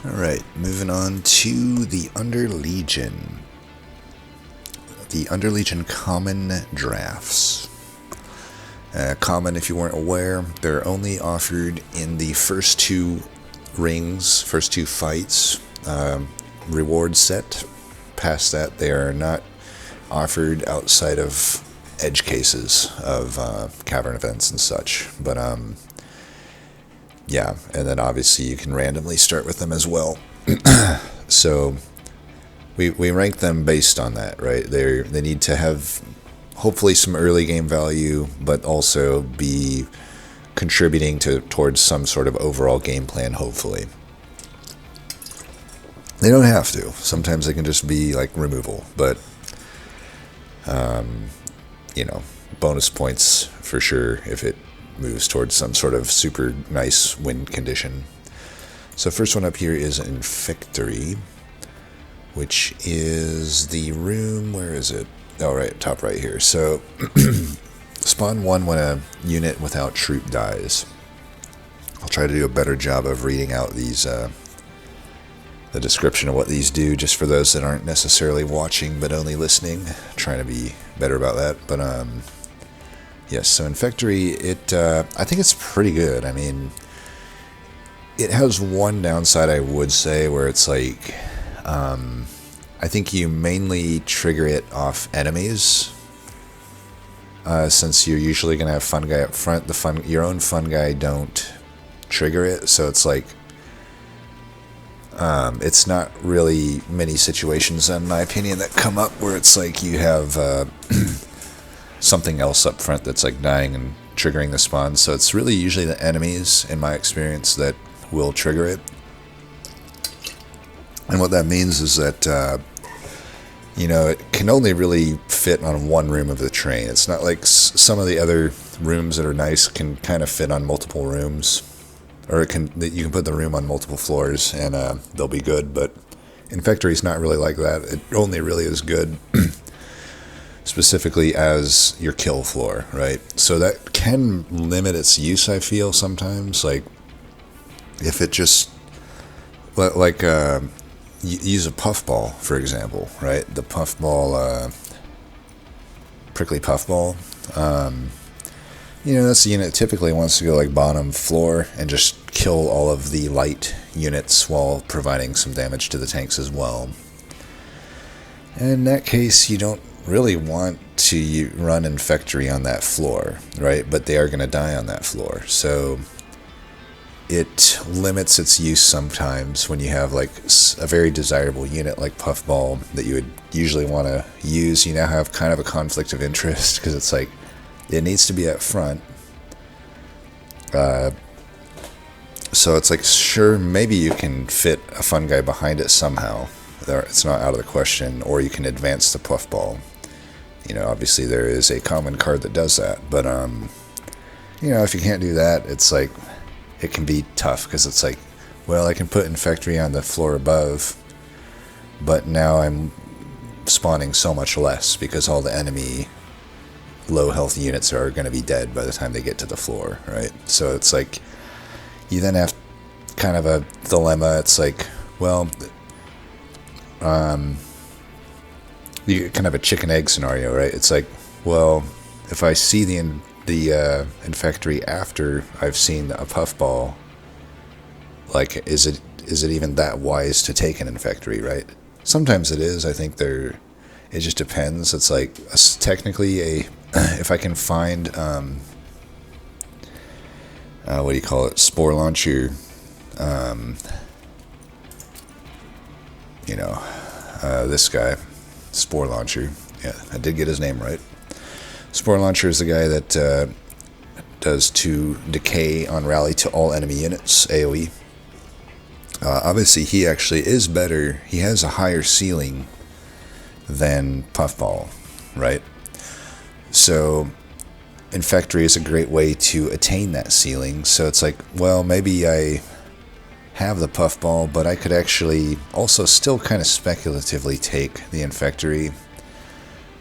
Alright, moving on to the Underlegion. The Underlegion Common Drafts. Common, if you weren't aware, they're only offered in the first two rings, first two fights, reward set. Past that, they are not offered outside of edge cases of cavern events and such. But yeah, and then obviously you can randomly start with them as well. So we rank them based on that, right? They need to have hopefully some early game value, but also be contributing towards some sort of overall game plan, hopefully. They don't have to. Sometimes they can just be like removal, but bonus points for sure if it moves towards some sort of super nice win condition. So first one up here is Infectory, which is the room, where is it? Oh, right, top right here. So spawn 1 when a unit without troop dies. I'll try to do a better job of reading out these the description of what these do, just for those that aren't necessarily watching but only listening. Trying to be better about that. But yes, so Infectory, I think it's pretty good. I mean, it has one downside, I would say, where it's like, I think you mainly trigger it off enemies, since you're usually going to have fun guy up front. Your own fun guy don't trigger it, so it's like, it's not really many situations, in my opinion, that come up where it's like you have something else up front that's like dying and triggering the spawn. So it's really usually the enemies, in my experience, that will trigger it. And what that means is that it can only really fit on one room of the train. It's not like some of the other rooms that are nice can kind of fit on multiple rooms, or you can put the room on multiple floors and they'll be good. But Infectory is not really like that. It only really is good specifically as your kill floor, right? So that can limit its use, I feel, sometimes. Like, if it just, like, use a puffball, for example, right? The puffball, prickly puffball. That's the unit that typically wants to go like bottom floor and just kill all of the light units while providing some damage to the tanks as well. And in that case, you don't really want to run Infectory on that floor, right? But they are going to die on that floor. So it limits its use sometimes when you have like a very desirable unit like Puffball that you would usually want to use. You now have kind of a conflict of interest because it's like it needs to be up front. So it's like, sure, maybe you can fit a fun guy behind it somehow. It's not out of the question. Or you can advance the Puffball. Obviously there is a common card that does that. But, if you can't do that, it's like, it can be tough because it's like, well, I can put Infectory on the floor above, but now I'm spawning so much less because all the enemy low health units are going to be dead by the time they get to the floor, right? So it's like, you then have kind of a dilemma. It's like, well, you kind of a chicken egg scenario, right? It's like, well, if I see the Infectory after I've seen a Puffball, like, is it even that wise to take an Infectory, right? Sometimes it is. I think it just depends. It's like, technically if I can find what do you call it, Spore Launcher, this guy, Spore Launcher, yeah, I did get his name right. Spore Launcher is the guy that does 2 decay on rally to all enemy units, AoE. Obviously, he actually is better. He has a higher ceiling than Puffball, right? So Infectory is a great way to attain that ceiling. So it's like, well, maybe I have the Puffball, but I could actually also still kind of speculatively take the Infectory.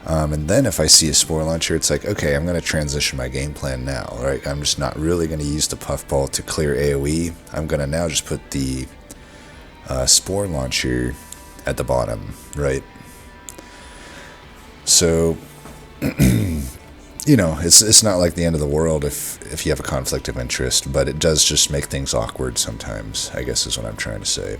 And then if I see a Spore Launcher, it's like, okay, I'm going to transition my game plan now, right? I'm just not really going to use the Puffball to clear AoE. I'm going to now just put the spore launcher at the bottom, right? So, you know, it's not like the end of the world if you have a conflict of interest, but it does just make things awkward sometimes, I guess is what I'm trying to say.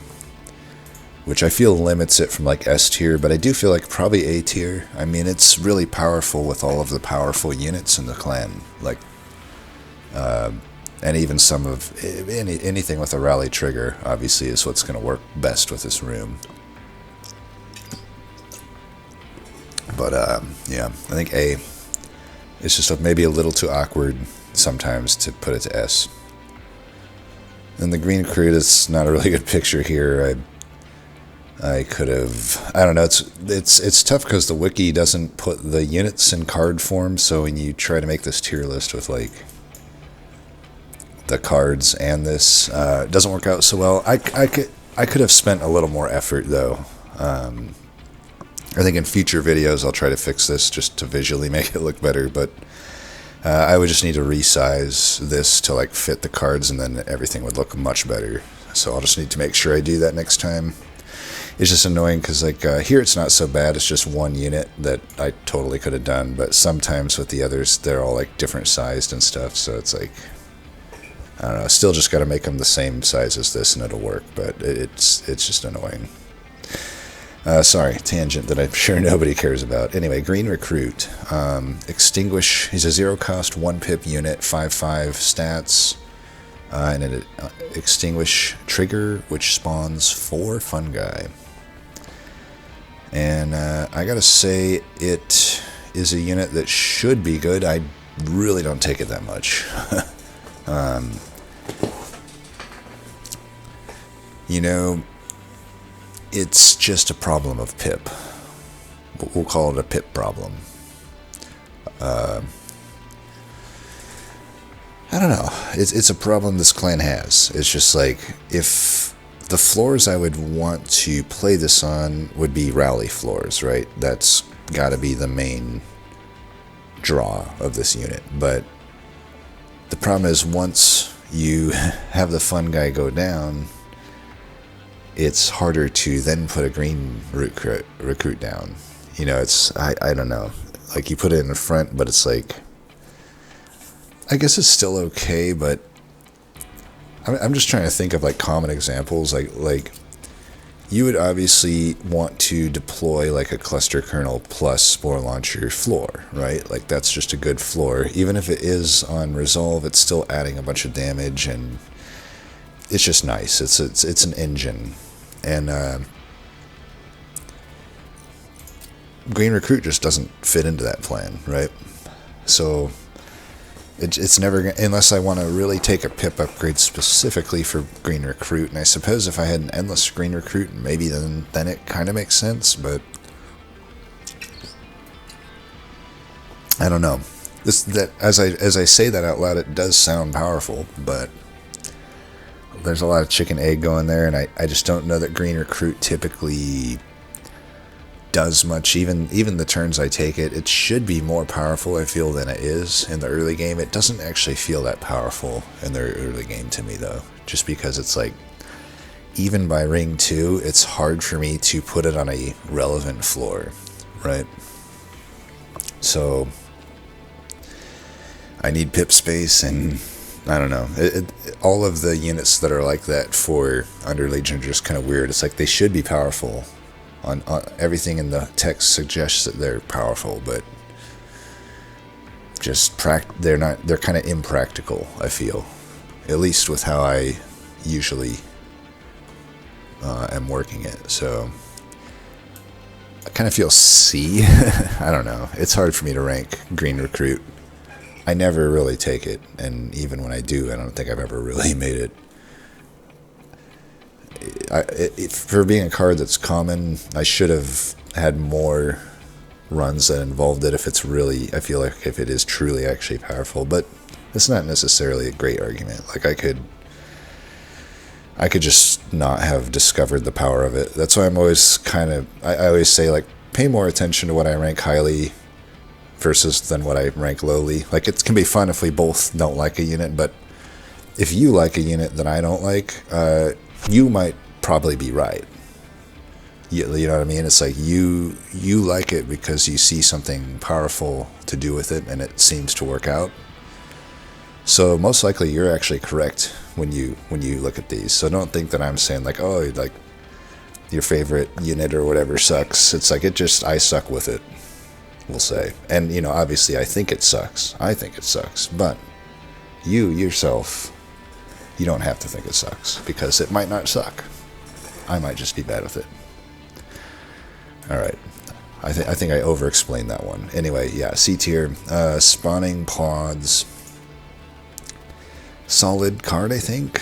Which I feel limits it from like S tier, but I do feel like probably A tier. I mean, it's really powerful with all of the powerful units in the clan, like, and even some of anything with a rally trigger, obviously, is what's going to work best with this room. But yeah, I think A. It's just maybe a little too awkward sometimes to put it to S. And the green recruit is not a really good picture here. I could have, I don't know, it's tough because the wiki doesn't put the units in card form, so when you try to make this tier list with like the cards and this, it doesn't work out so well. I could have spent a little more effort though. I think in future videos I'll try to fix this just to visually make it look better, but I would just need to resize this to like fit the cards, and then everything would look much better. So I'll just need to make sure I do that next time. It's just annoying because like here it's not so bad, it's just one unit that I totally could have done, but sometimes with the others they're all like different sized and stuff, so it's like, I don't know, still just got to make them the same size as this and it'll work, but it's just annoying. Sorry, tangent that I'm sure nobody cares about. Anyway, green recruit. Extinguish. He's a 0-cost, 1-pip unit, 5/5 stats. And an extinguish trigger, which spawns 4 fungi. And I gotta say, it is a unit that should be good. I really don't take it that much. You know, it's just a problem of pip. We'll call it a pip problem. I don't know. It's a problem this clan has. It's just like, if the floors I would want to play this on would be rally floors, right? That's got to be the main draw of this unit. But the problem is, once you have the fun guy go down, it's harder to then put a green recruit down. You know, it's, I don't know. Like, you put it in the front, but it's like, I guess it's still okay, but I'm just trying to think of like common examples. Like you would obviously want to deploy like a cluster kernel plus spore launcher floor, right? Like that's just a good floor. Even if it is on resolve, it's still adding a bunch of damage, and it's just nice. It's an engine, and green recruit just doesn't fit into that plan, right? So it's never gonna, unless I want to really take a pip upgrade specifically for green recruit. And I suppose if I had an endless green recruit, maybe then it kind of makes sense. But I don't know. As I say that out loud, it does sound powerful, but there's a lot of chicken egg going there, and I just don't know that green recruit typically does much. Even the turns I take it should be more powerful, I feel, than it is in the early game. It doesn't actually feel that powerful in the early game to me, though, just because it's like, even by ring 2, it's hard for me to put it on a relevant floor, right? So I need pip space, and I don't know. All of the units that are like that for Underlegion are just kind of weird. It's like they should be powerful. On everything in the text suggests that they're powerful, but just they're not. They're kind of impractical, I feel, at least with how I usually am working it. So I kind of feel C. I don't know. It's hard for me to rank green recruit. I never really take it, and even when I do, I don't think I've ever really made it. For being a card that's common, I should have had more runs that involved it if it's really, I feel like if it is truly actually powerful, but it's not necessarily a great argument. Like I could just not have discovered the power of it. That's why I'm always I always say, like, pay more attention to what I rank highly versus than what I rank lowly. Like, it can be fun if we both don't like a unit, but if you like a unit that I don't like, you might probably be right. You know what I mean? It's like you like it because you see something powerful to do with it, and it seems to work out. So most likely you're actually correct when you look at these. So don't think that I'm saying like, oh, like your favorite unit or whatever sucks. It's like I suck with it, we'll say. And you know, obviously I think it sucks. But you yourself, you don't have to think it sucks, because it might not suck. I might just be bad with it. All right. I think I over-explained that one. Anyway, yeah, C tier. Spawning Pods. Solid card, I think.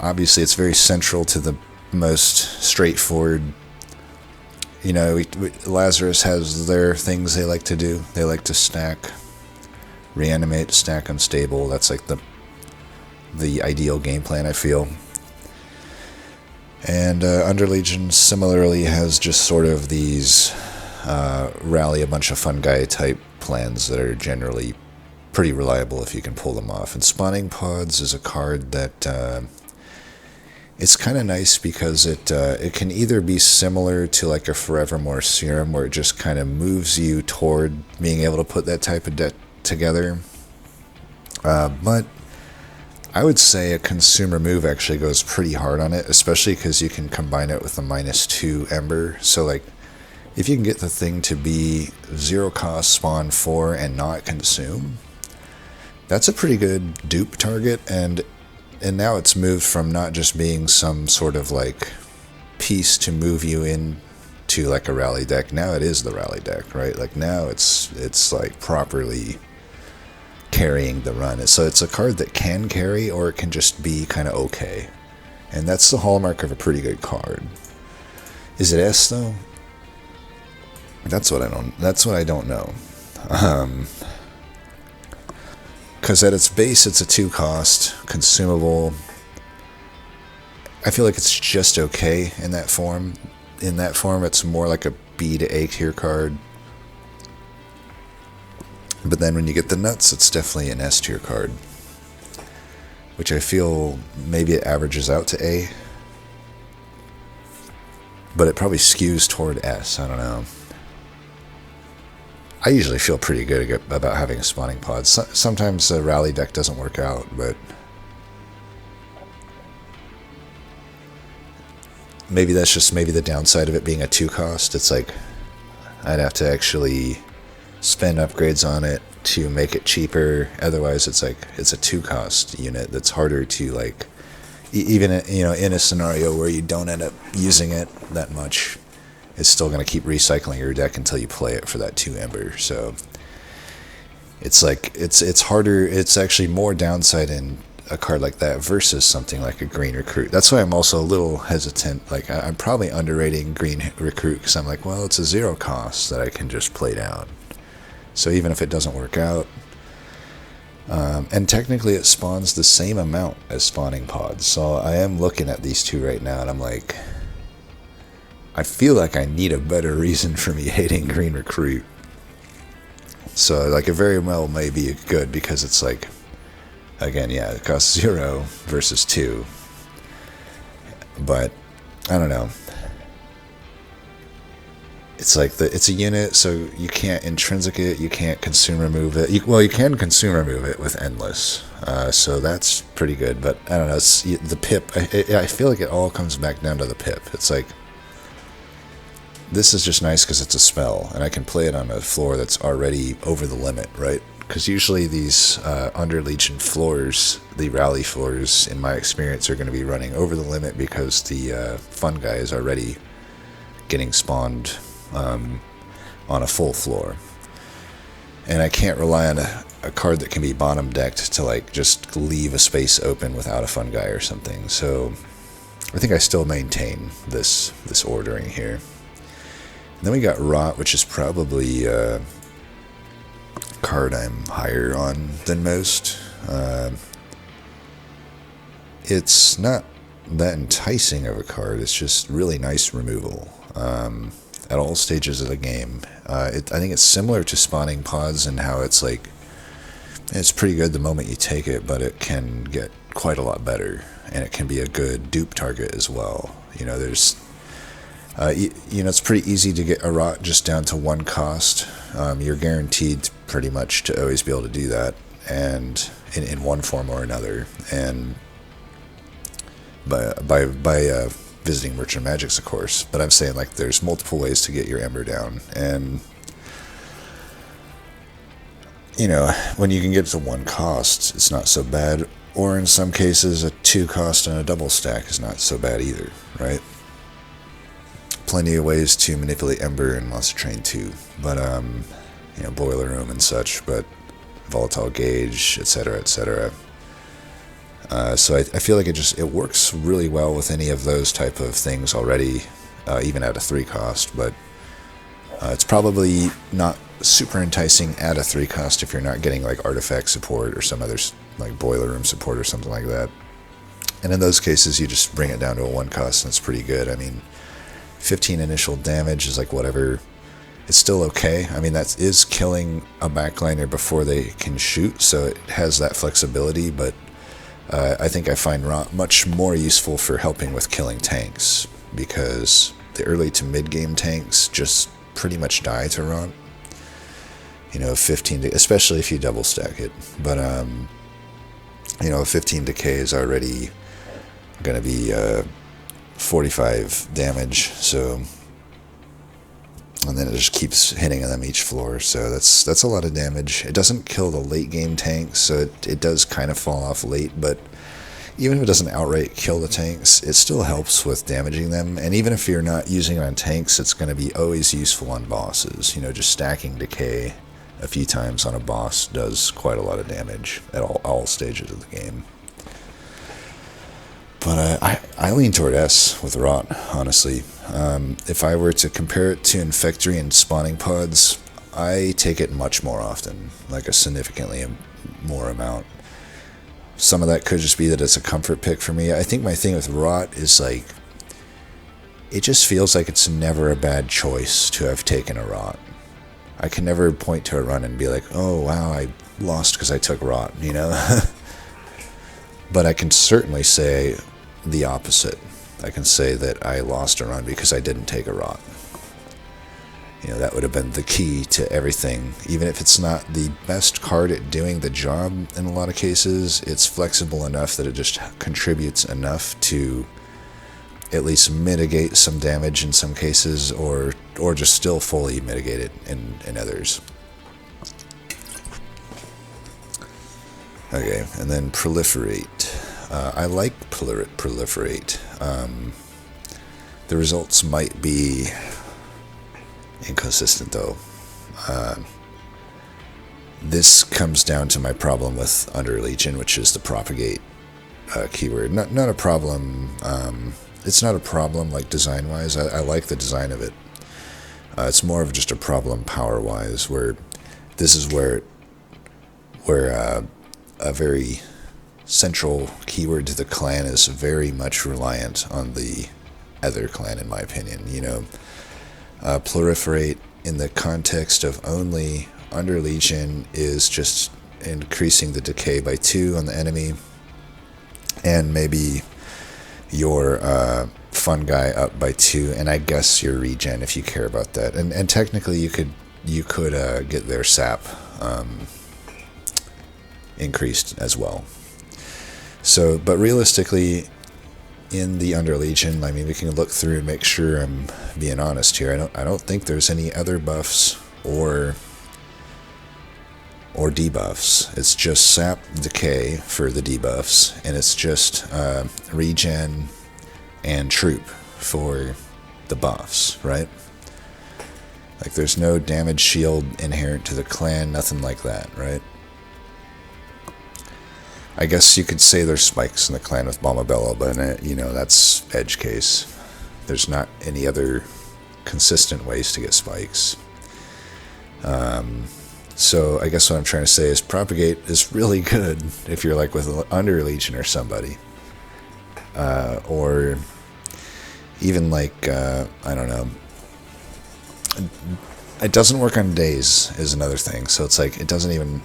Obviously, it's very central to the most straightforward. You know, Lazarus has their things they like to do. They like to stack, reanimate, stack unstable. That's like the ideal game plan, I feel. And Underlegion similarly has just sort of these rally a bunch of fun guy type plans that are generally pretty reliable if you can pull them off. And Spawning Pods is a card that it's kind of nice because it can either be similar to like a Forevermore Serum, where it just kind of moves you toward being able to put that type of deck together, but I would say a consumer move actually goes pretty hard on it, especially because you can combine it with a -2 Ember. So like, if you can get the thing to be 0 cost, spawn 4, and not consume, that's a pretty good dupe target. And now it's moved from not just being some sort of like piece to move you into like a rally deck. Now it is the rally deck, right? Like now it's like properly carrying the run. So it's a card that can carry, or it can just be kind of okay. And that's the hallmark of a pretty good card. Is it S though? That's what I don't know. Because at its base, it's a 2 cost consumable. I feel like it's just okay in that form. In that form, it's more like a B to A tier card. But then when you get the nuts, it's definitely an S tier card, which I feel maybe it averages out to A, but it probably skews toward S. I don't know. I usually feel pretty good about having a Spawning Pod. Sometimes a rally deck doesn't work out, but maybe that's just the downside of it being a 2 cost. It's like I'd have to actually spend upgrades on it to make it cheaper. Otherwise, it's like it's a 2 cost unit that's harder to like, even in a scenario where you don't end up using it that much, it's still going to keep recycling your deck until you play it for that 2 Ember. So it's like it's harder. It's actually more downside in a card like that versus something like a Green Recruit. That's why I'm also a little hesitant. Like I'm probably underrating Green Recruit, because I'm like, well, it's a 0 cost that I can just play down. So even if it doesn't work out, and technically it spawns the same amount as Spawning Pods. So I am looking at these two right now, and I'm like, I feel like I need a better reason for me hating Green Recruit. So like it very well may be good, because it's like, again, yeah, it costs 0 versus 2. But I don't know. It's like it's a unit, so you can't intrinsic it, you can't consume remove it. You can consume remove it with Endless, so that's pretty good. But I don't know, it's the pip. I feel like it all comes back down to the pip. It's like, this is just nice because it's a spell, and I can play it on a floor that's already over the limit, right? Because usually these Underlegion floors, the rally floors, in my experience, are going to be running over the limit because the fun guy is already getting spawned on a full floor. And I can't rely on a card that can be bottom decked to like just leave a space open without a fun guy or something. So I think I still maintain this ordering here. And then we got Rot, which is probably a card I'm higher on than most. It's not that enticing of a card. It's just really nice removal at all stages of the game. I think it's similar to Spawning Pods in how it's like, it's pretty good the moment you take it, but it can get quite a lot better, and it can be a good dupe target as well. There's it's pretty easy to get a rot just down to 1 cost. You're guaranteed pretty much to always be able to do that, and in one form or another. And by visiting Merchant Magics, of course. But I'm saying, like, there's multiple ways to get your Ember down, and when you can get to 1 cost, it's not so bad. Or in some cases, a 2 cost and a double stack is not so bad either, right? Plenty of ways to manipulate Ember in Monster Train 2, but Boiler Room and such, but Volatile Gauge, etc., etc. So I feel like it works really well with any of those type of things already, even at a 3 cost, but it's probably not super enticing at a 3 cost if you're not getting like artifact support or some other like Boiler Room support or something like that. And in those cases, you just bring it down to a 1 cost, and it's pretty good. I mean, 15 initial damage is like whatever. It's still okay. I mean, that is killing a backliner before they can shoot, so it has that flexibility, but I think I find Rot much more useful for helping with killing tanks, because the early to mid-game tanks just pretty much die to Rot. 15, especially if you double stack it. But, 15 decay is already going to be 45 damage, so, and then it just keeps hitting them each floor, so that's a lot of damage. It doesn't kill the late game tanks, so it does kind of fall off late, but even if it doesn't outright kill the tanks, it still helps with damaging them. And even if you're not using it on tanks, it's going to be always useful on bosses. Just stacking decay a few times on a boss does quite a lot of damage at all stages of the game. But I lean toward S with Rot, honestly. If I were to compare it to Infectory and Spawning Pods, I take it much more often, like a significantly more amount. Some of that could just be that it's a comfort pick for me. I think my thing with Rot is, like, it just feels like it's never a bad choice to have taken a Rot. I can never point to a run and be like, oh, wow, I lost because I took Rot, But I can certainly say the opposite. I can say that I lost a run because I didn't take a Rot. That would have been the key to everything. Even if it's not the best card at doing the job in a lot of cases, it's flexible enough that it just contributes enough to at least mitigate some damage in some cases, or just still fully mitigate it in others. Okay, and then Proliferate. I like Proliferate. The results might be inconsistent, though. This comes down to my problem with Underlegion, which is the propagate keyword. Not a problem. It's not a problem like design-wise. I like the design of it. It's more of just a problem power-wise, where this is where a very central keyword to the clan is very much reliant on the other clan, in my opinion. Proliferate in the context of only Underlegion is just increasing the decay by 2 on the enemy, and maybe your fun guy up by 2, and I guess your regen if you care about that. And technically you could get their sap increased as well. So, but realistically, in the Underlegion, I mean, we can look through and make sure I'm being honest here. I don't think there's any other buffs or debuffs. It's just sap decay for the debuffs, and it's just regen and troop for the buffs, right? Like, there's no damage shield inherent to the clan, nothing like that, right? I guess you could say there's spikes in the clan with Bombabella, but that's edge case. There's not any other consistent ways to get spikes. So I guess what I'm trying to say is propagate is really good if you're like with Underlegion or somebody, or even like I don't know. It doesn't work on days is another thing. So it's like it doesn't even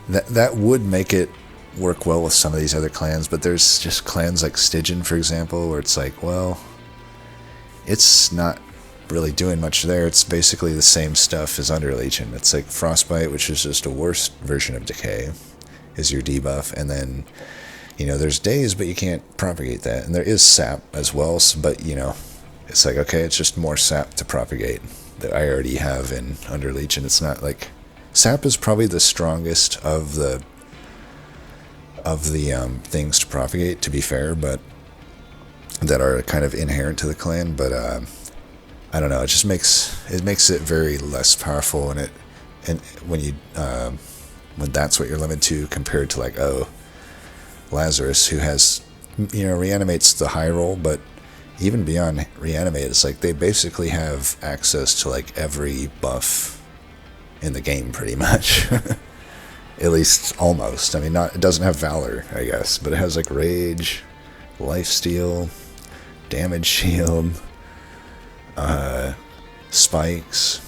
that would make it work well with some of these other clans, but there's just clans like Stygian, for example, where it's like, well, it's not really doing much there. It's basically the same stuff as Underlegion. It's like Frostbite, which is just a worse version of Decay, is your debuff, and then, you know, there's Daze, but you can't propagate that, and there is Sap as well, but, you know, it's like, okay, it's just more Sap to propagate that I already have in Underlegion. It's not like... Sap is probably the strongest of the things to propagate, to be fair, but that are kind of inherent to the clan, but I don't know, it just makes it very less powerful, and when you when that's what you're limited to, compared to like, oh, Lazarus, who has, you know, reanimates the high roll, but even beyond reanimate, it's like they basically have access to like every buff in the game pretty much. At least almost. I mean, it doesn't have Valor, I guess, but it has like Rage, Lifesteal, Damage Shield, Spikes.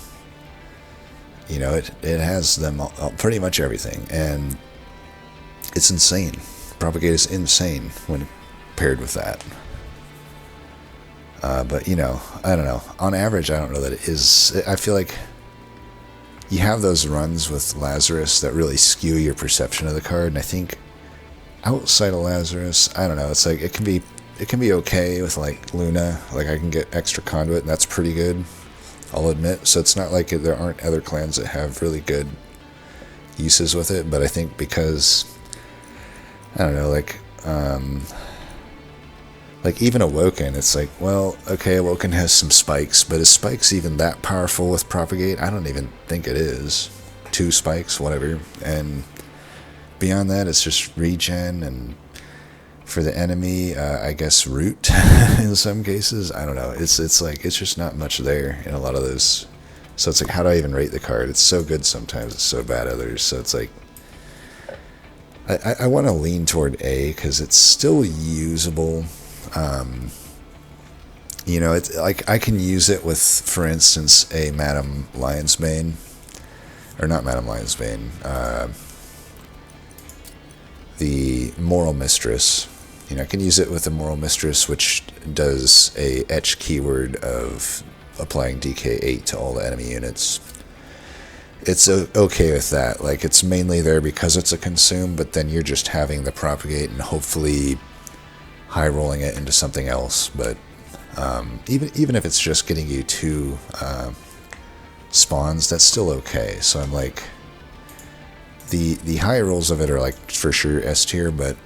You know, it has them all, pretty much everything, and it's insane. Propagate is insane when paired with that. But, you know, I don't know. On average, I don't know that it is... I feel like you have those runs with Lazarus that really skew your perception of the card, and I think outside of Lazarus, I don't know, it's like it can be okay with like Luna, like I can get extra conduit, and that's pretty good, I'll admit. So it's not like there aren't other clans that have really good uses with it, but I think because, I don't know, like even Awoken, it's like, well, okay, Awoken has some spikes, but is spikes even that powerful with Propagate? I don't even think it is. 2 spikes, whatever. And beyond that, it's just regen, and for the enemy, I guess root in some cases. I don't know. It's like, it's just not much there in a lot of those. So it's like, how do I even rate the card? It's so good sometimes, it's so bad others. So it's like, I want to lean toward A, because it's still usable. You know, it's like I can use it with, for instance, a Madame Lionsbane, or not Madame Lionsbane, the Moral Mistress. You know, I can use it with the Moral Mistress, which does a etch keyword of applying DK8 to all the enemy units. It's okay with that. Like, it's mainly there because it's a consume, but then you're just having the propagate and hopefully high rolling it into something else. But even if it's just getting you 2 spawns, that's still okay. So I'm like, the high rolls of it are like for sure S tier, but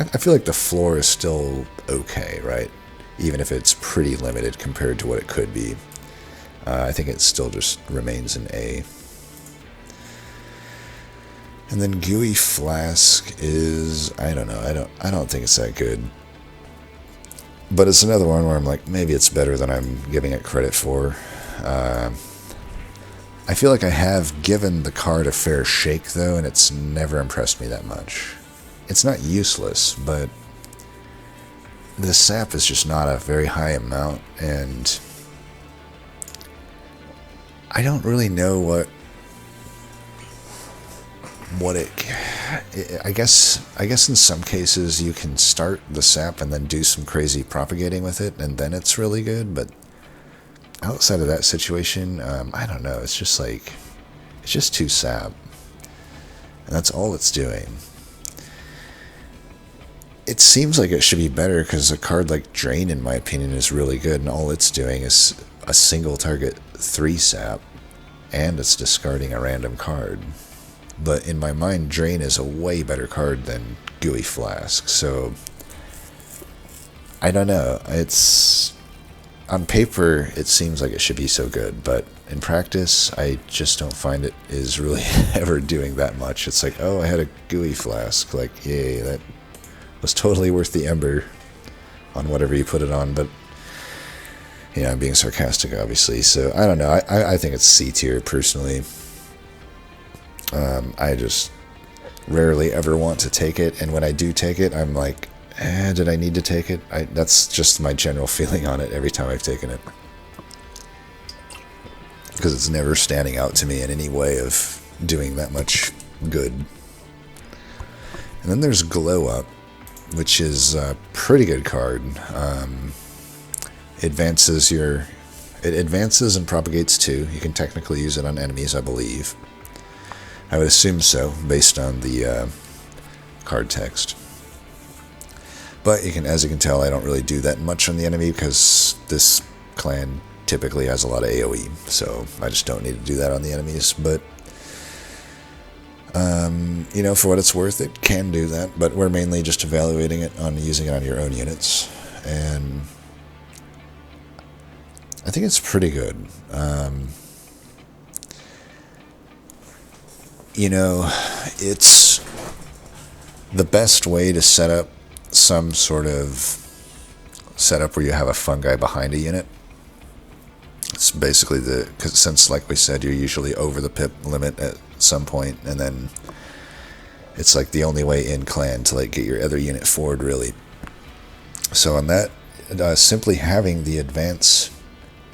I feel like the floor is still okay, right? Even if it's pretty limited compared to what it could be. I think it still just remains an A. And then Gooey Flask is, I don't know, I don't think it's that good. But it's another one where I'm like, maybe it's better than I'm giving it credit for. I feel like I have given the card a fair shake, though, and it's never impressed me that much. It's not useless, but the sap is just not a very high amount, and I don't really know what I guess in some cases you can start the sap and then do some crazy propagating with it, and then it's really good, but outside of that situation, I don't know, it's just like, it's just 2 sap, and that's all it's doing. It seems like it should be better, because a card like Drain, in my opinion, is really good, and all it's doing is a single target 3 sap, and it's discarding a random card. But in my mind, Drain is a way better card than Gooey Flask, so I don't know. It's, on paper, it seems like it should be so good, but in practice, I just don't find it is really ever doing that much. It's like, oh, I had a Gooey Flask, like, yay, that was totally worth the ember on whatever you put it on, but, you know, I'm being sarcastic, obviously, so I don't know. I think it's C tier, personally. I just rarely ever want to take it, and when I do take it, I'm like, did I need to take it? That's just my general feeling on it every time I've taken it. Because it's never standing out to me in any way of doing that much good. And then there's Glow Up, which is a pretty good card. It advances and propagates too. You can technically use it on enemies, I believe. I would assume so, based on the card text. But as you can tell, I don't really do that much on the enemy because this clan typically has a lot of AoE, so I just don't need to do that on the enemies. But for what it's worth, it can do that. But we're mainly just evaluating it on using it on your own units, and I think it's pretty good. It's the best way to set up some sort of setup where you have a fungi behind a unit. It's basically since, like we said, you're usually over the pip limit at some point, and then it's like the only way in clan to get your other unit forward, really. So on that, simply having the advance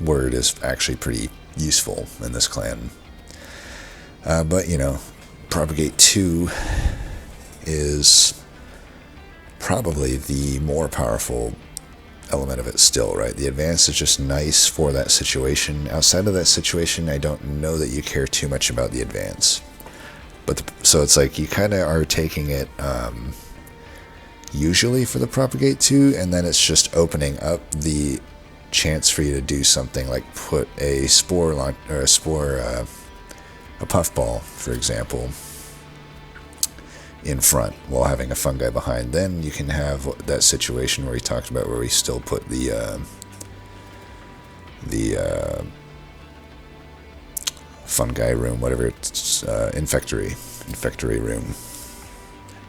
word is actually pretty useful in this clan. But Propagate 2 is probably the more powerful element of it still, right? The advance is just nice for that situation. Outside of that situation, I don't know that you care too much about the advance. So it's like you kind of are taking it usually for the Propagate 2, and then it's just opening up the chance for you to do something like put a a puffball, for example, in front while having a fungi behind. Then you can have that situation where we talked about, where we still put the fungi room, whatever it's, infectory room,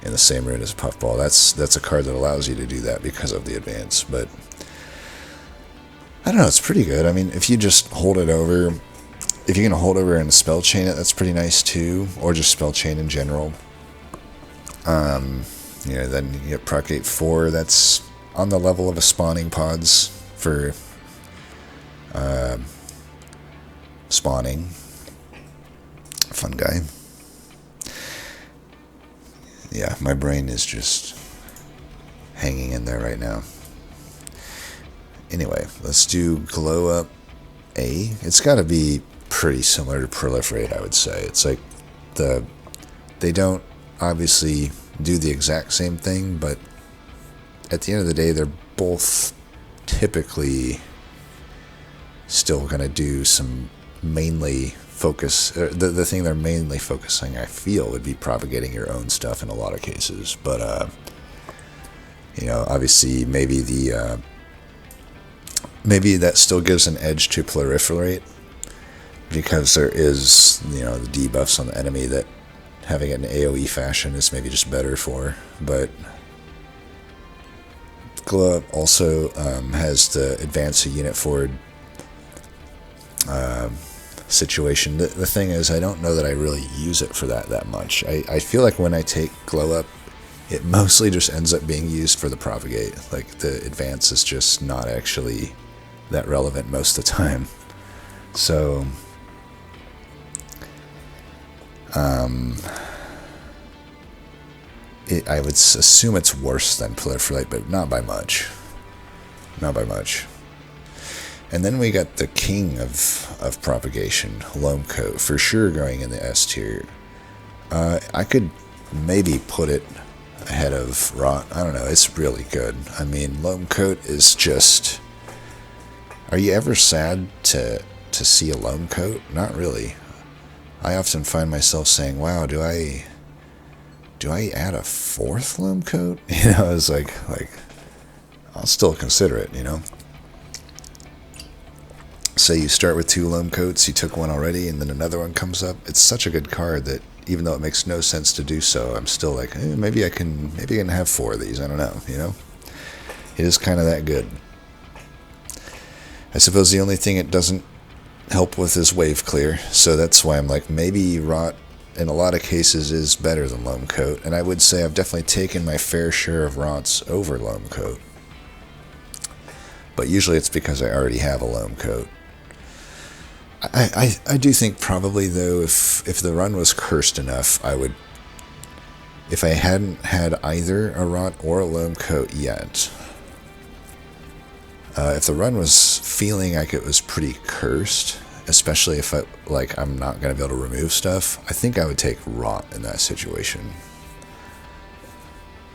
in the same room as a puffball. That's a card that allows you to do that because of the advance. But I don't know, it's pretty good. I mean, if you just hold it over, if you can hold over and spell chain it, that's pretty nice too, or just spell chain in general. Then you get Propagate 4, that's on the level of a spawning pods for spawning fungi. Yeah, my brain is just hanging in there right now. Anyway, let's do Glow Up A. It's got to be pretty similar to Proliferate, I would say. It's like they don't obviously do the exact same thing, but at the end of the day, they're both typically still going to do some mainly focus. The thing they're mainly focusing, I feel, would be propagating your own stuff in a lot of cases. But obviously, maybe maybe that still gives an edge to Proliferate, because there is the debuffs on the enemy that having it in AoE fashion is maybe just better for. But Glow Up also has the advance a unit forward situation. The thing is, I don't know that I really use it for that much. I feel like when I take Glow Up, it mostly just ends up being used for the Propagate. Like, the advance is just not actually that relevant most of the time. So I would assume it's worse than Proliferate, but not by much. Not by much. And then we got the king of propagation, Loamcoat, for sure going in the S tier. I could maybe put it ahead of Rot. I don't know, it's really good. I mean, Loamcoat is just... Are you ever sad to see a Loamcoat? Not really. I often find myself saying, wow, do I add a fourth Loamcoat? It's like I'll still consider it, Say you start with 2 Loamcoats, you took one already, and then another one comes up. It's such a good card that even though it makes no sense to do so, I'm still like, maybe I can have 4 of these. I don't know, It is kind of that good. I suppose the only thing it doesn't help with is wave clear, so that's why I'm like, maybe Rot in a lot of cases is better than Loamcoat, and I would say I've definitely taken my fair share of Rots over Loamcoat. But usually it's because I already have a Loamcoat. I do think probably, though, if the run was cursed enough, I would, if I hadn't had either a Rot or a Loamcoat yet, if the run was feeling like it was pretty cursed, especially if I'm not going to be able to remove stuff, I think I would take Rot in that situation.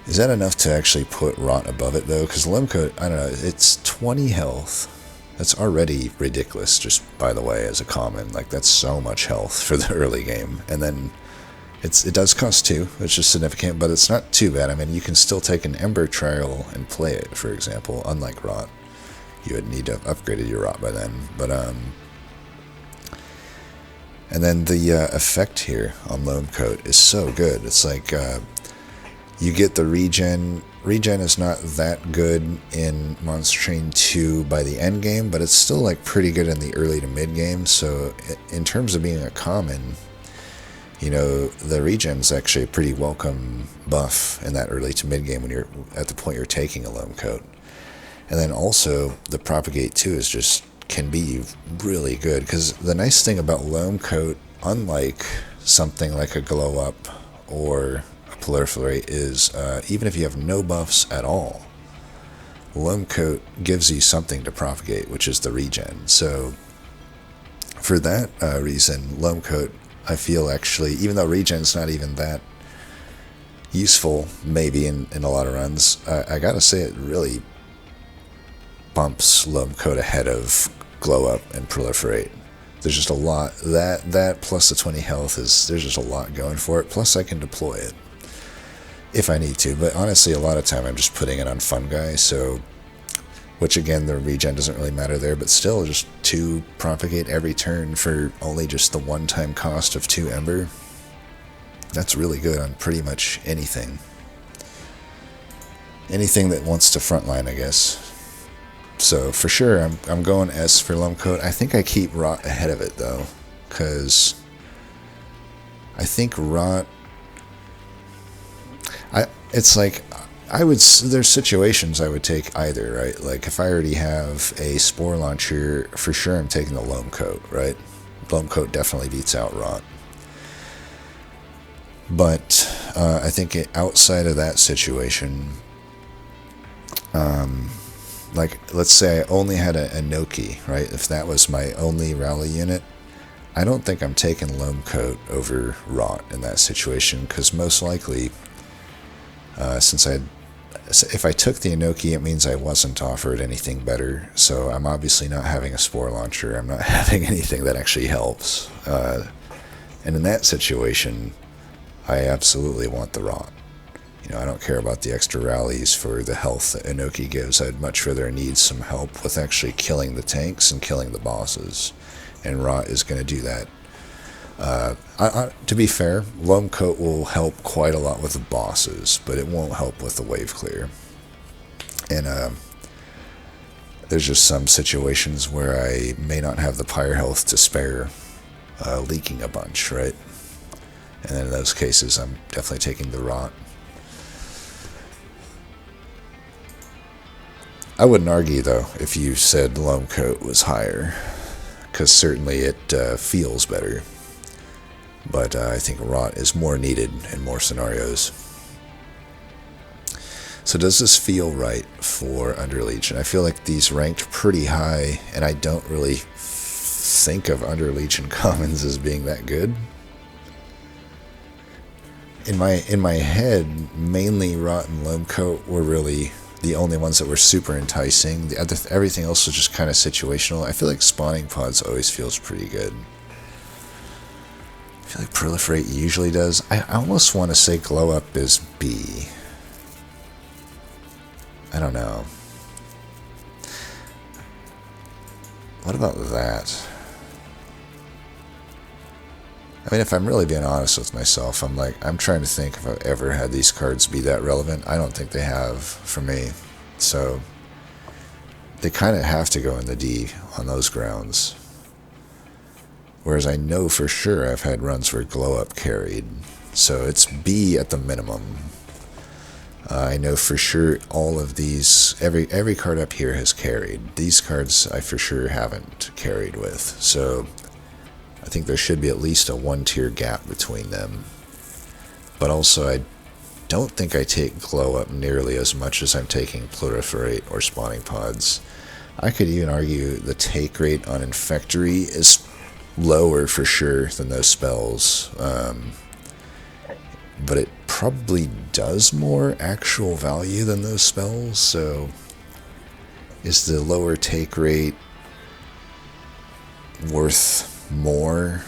Is that enough to actually put Rot above it, though? Because Loamcoat, I don't know, it's 20 health. That's already ridiculous, just by the way, as a common. Like, that's so much health for the early game. And then it does cost 2, which is significant, but it's not too bad. I mean, you can still take an Ember Trial and play it, for example, unlike Rot. You would need to have upgraded your Rot by then. But, and then the effect here on Loamcoat is so good. It's like, you get the regen. Regen is not that good in Monster Train 2 by the end game, but it's still like pretty good in the early to mid game. So in terms of being a common, you know, the regen's actually a pretty welcome buff in that early to mid game when you're at the point you're taking a Loamcoat. And then also the Propagate 2 is just can be really good, because the nice thing about Loamcoat, unlike something like a Glow Up or Proliferate, is even if you have no buffs at all, Loamcoat gives you something to propagate, which is the regen. So for that reason, Loamcoat, I feel actually, even though regen's not even that useful maybe in a lot of runs, I gotta say it really bumps Loamcoat ahead of Glow Up and Proliferate. There's just a lot, that plus the 20 health there's just a lot going for it, plus I can deploy it if I need to, but honestly, a lot of time I'm just putting it on Fun Guy, so, which again, the regen doesn't really matter there, but still, just 2 propagate every turn for only just the one-time cost of 2 Ember. That's really good on pretty much anything. Anything that wants to frontline, I guess. So, for sure, I'm going S for Loamcoat. I think I keep Rot ahead of it, though, because I think Rot, it's like, there's situations I would take either, right? Like, if I already have a Spore Launcher, for sure I'm taking the Loamcoat, right? Loamcoat definitely beats out Rot. But I think outside of that situation, like, let's say I only had a Inoki, right? If that was my only rally unit, I don't think I'm taking Loamcoat over Rot in that situation, because most likely, if I took the Inoki, it means I wasn't offered anything better, so I'm obviously not having a Spore Launcher, I'm not having anything that actually helps, and in that situation, I absolutely want the Rot. You know, I don't care about the extra rallies for the health that Inoki gives. I'd much rather need some help with actually killing the tanks and killing the bosses, and Rot is going to do that. To be fair, Loamcoat will help quite a lot with the bosses, but it won't help with the wave clear. And there's just some situations where I may not have the pyre health to spare, leaking a bunch, right? And then in those cases, I'm definitely taking the Rot. I wouldn't argue, though, if you said Loamcoat was higher, because certainly it feels better. But I think Rot is more needed in more scenarios. So does this feel right for Underlegion? I feel like these ranked pretty high, and I don't really think of Underlegion commons as being that good. In my head, mainly Rot and Loamcoat were really the only ones that were super enticing. Everything else was just kind of situational. I feel like Spawning Pods always feels pretty good. I feel like Proliferate usually does. I almost want to say Glow Up is B. I don't know. What about that? I mean, if I'm really being honest with myself, I'm trying to think if I've ever had these cards be that relevant. I don't think they have for me. So they kind of have to go in the D on those grounds. Whereas I know for sure I've had runs where Glow Up carried. So it's B at the minimum. I know for sure all of these, every card up here has carried. These cards I for sure haven't carried with. So I think there should be at least a 1-tier gap between them. But also I don't think I take glow up nearly as much as I'm taking Proliferate or spawning pods. I could even argue the take rate on Infectory is lower for sure than those spells, but it probably does more actual value than those spells, so is the lower take rate worth more?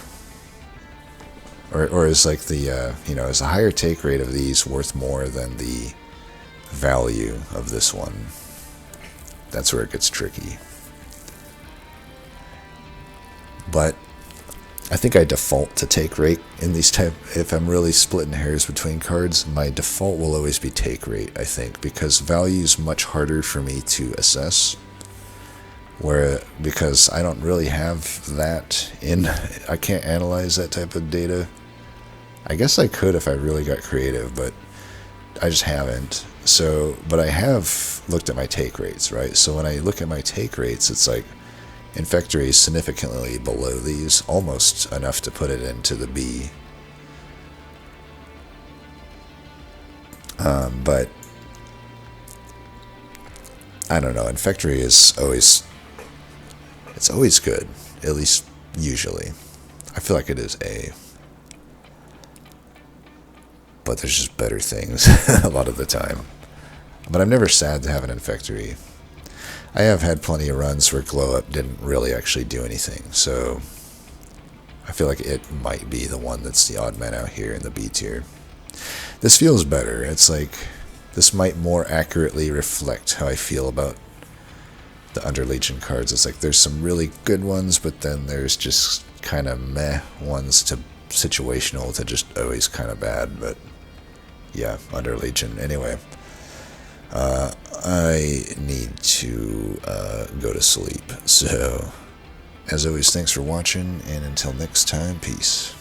Or is like the, is the higher take rate of these worth more than the value of this one? That's where it gets tricky. But I think I default to take rate in these type. If I'm really splitting hairs between cards, my default will always be take rate, I think, because value is much harder for me to assess. Because I don't really have that I can't analyze that type of data. I guess I could if I really got creative, but I just haven't. So, but I have looked at my take rates, right? So when I look at my take rates, it's like Infectory is significantly below these, almost enough to put it into the B. But I don't know. Infectory is always, it's always good, at least usually. I feel like it is A. But there's just better things a lot of the time. But I'm never sad to have an Infectory. I have had plenty of runs where Glow Up didn't really actually do anything, so I feel like it might be the one that's the odd man out here in the B tier. This feels better. It's like, this might more accurately reflect how I feel about the Underlegion cards. It's like there's some really good ones, but then there's just kind of meh ones to situational to just always kind of bad, but yeah, Underlegion. Anyway, I need to go to sleep. So, as always, thanks for watching, and until next time, peace.